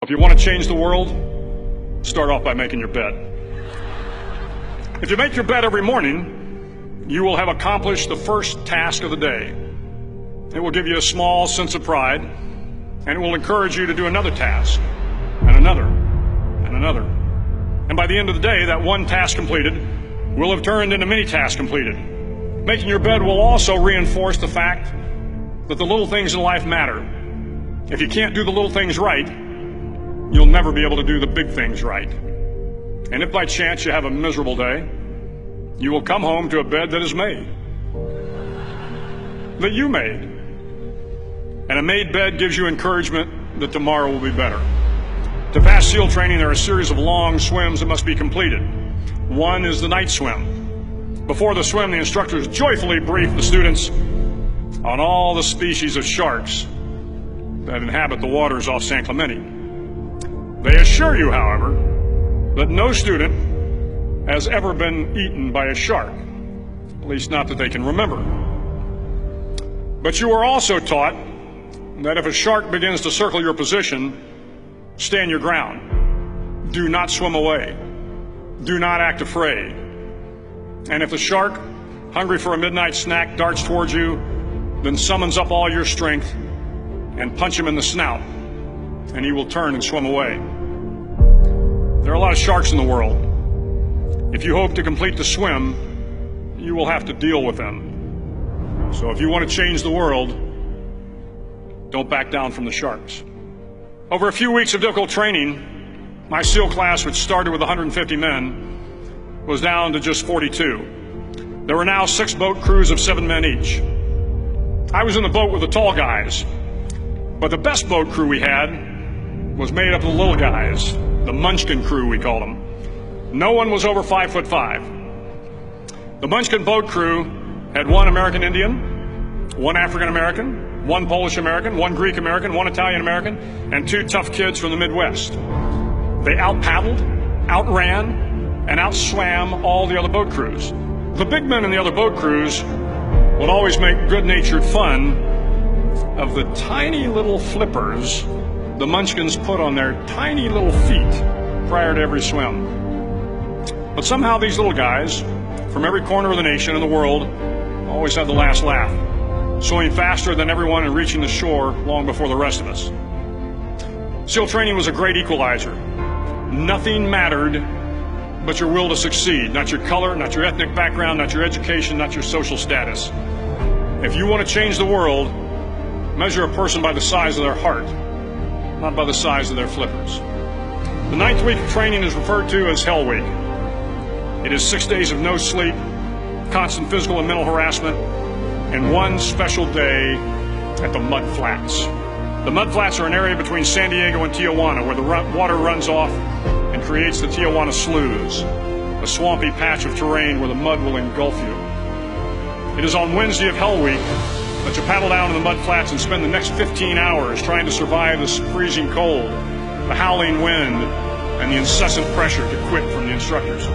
If you want to change the world, start off by making your bed. If you make your bed every morning, you will have accomplished the first task of the day. It will give you a small sense of pride, and it will encourage you to do another task, and another, and another. And by the end of the day, that one task completed will have turned into many tasks completed. Making your bed will also reinforce the fact that the little things in life matter. If you can't do the little things right, you'll never be able to do the big things right. And if by chance you have a miserable day, you will come home to a bed that is made, that you made. And a made bed gives you encouragement that tomorrow will be better. To pass SEAL training, there are a series of long swims that must be completed. One is the night swim. Before the swim, the instructors joyfully brief the students on all the species of sharks that inhabit the waters off San Clemente. They assure you, however, that no student has ever been eaten by a shark, at least not that they can remember. But you are also taught that if a shark begins to circle your position, stand your ground. Do not swim away. Do not act afraid. And if the shark, hungry for a midnight snack, darts towards you, then summons up all your strength and punch him in the snout, and he will turn and swim away. There are a lot of sharks in the world. If you hope to complete the swim, you will have to deal with them. So if you want to change the world, don't back down from the sharks. Over a few weeks of difficult training, my SEAL class, which started with 150 men, was down to just 42. There were now 6 boat crews of 7 men each. I was in the boat with the tall guys, but the best boat crew we had was made up of the little guys, the Munchkin crew, we called them. No one was over 5'5". The Munchkin boat crew had 1 American Indian, 1 African American, 1 Polish American, 1 Greek American, 1 Italian American, and 2 tough kids from the Midwest. They out-paddled, outran, and outswam all the other boat crews. The big men in the other boat crews would always make good-natured fun of the tiny little flippers the Munchkins put on their tiny little feet prior to every swim. But somehow these little guys from every corner of the nation and the world always had the last laugh, swimming faster than everyone and reaching the shore long before the rest of us. SEAL training was a great equalizer. Nothing mattered but your will to succeed, not your color, not your ethnic background, not your education, not your social status. If you want to change the world, measure a person by the size of their heart, not by the size of their flippers. The 9th week of training is referred to as Hell Week. It is 6 days of no sleep, constant physical and mental harassment, and 1 special day at the Mud Flats. The Mud Flats are an area between San Diego and Tijuana where the water runs off and creates the Tijuana Sloughs, a swampy patch of terrain where the mud will engulf you. It is on Wednesday of Hell Week that you paddle down to the mud flats and spend the next 15 hours trying to survive the freezing cold, the howling wind, and the incessant pressure to quit from the instructors.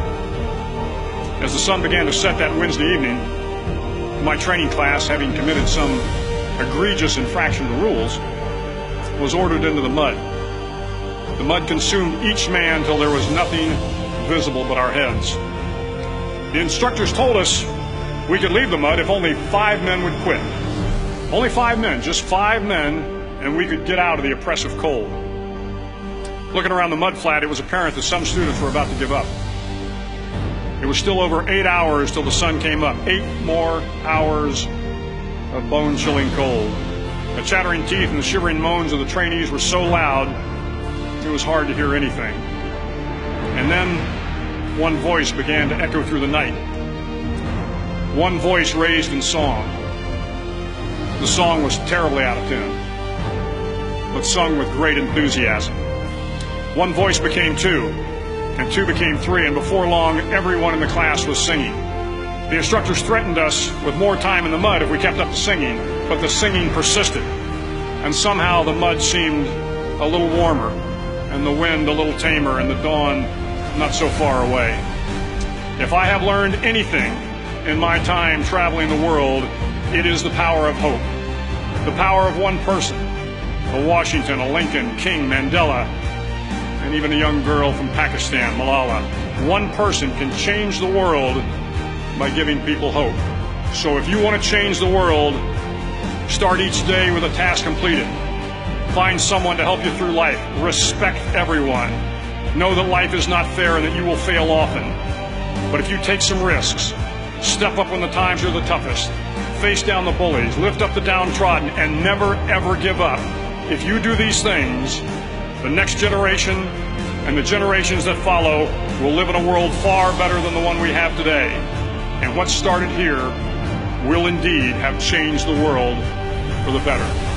As the sun began to set that Wednesday evening, my training class, having committed some egregious infraction to rules, was ordered into the mud. The mud consumed each man till there was nothing visible but our heads. The instructors told us we could leave the mud if only 5 men would quit. Only 5 men, just 5 men, and we could get out of the oppressive cold. Looking around the mud flat, it was apparent that some students were about to give up. It was still over 8 hours till the sun came up. 8 more hours of bone-chilling cold. The chattering teeth and the shivering moans of the trainees were so loud, it was hard to hear anything. And then one voice began to echo through the night. One voice raised in song. The song was terribly out of tune, but sung with great enthusiasm. One voice became 2, and 2 became 3, and before long, everyone in the class was singing. The instructors threatened us with more time in the mud if we kept up the singing, but the singing persisted, and somehow the mud seemed a little warmer, and the wind a little tamer, and the dawn not so far away. If I have learned anything in my time traveling the world, it is the power of hope. The power of one person, a Washington, a Lincoln, King, Mandela, and even a young girl from Pakistan, Malala. One person can change the world by giving people hope. So if you want to change the world, start each day with a task completed. Find someone to help you through life. Respect everyone. Know that life is not fair and that you will fail often. But if you take some risks, step up when the times are the toughest, face down the bullies, lift up the downtrodden, and never ever give up. If you do these things, the next generation and the generations that follow will live in a world far better than the one we have today. And what started here will indeed have changed the world for the better.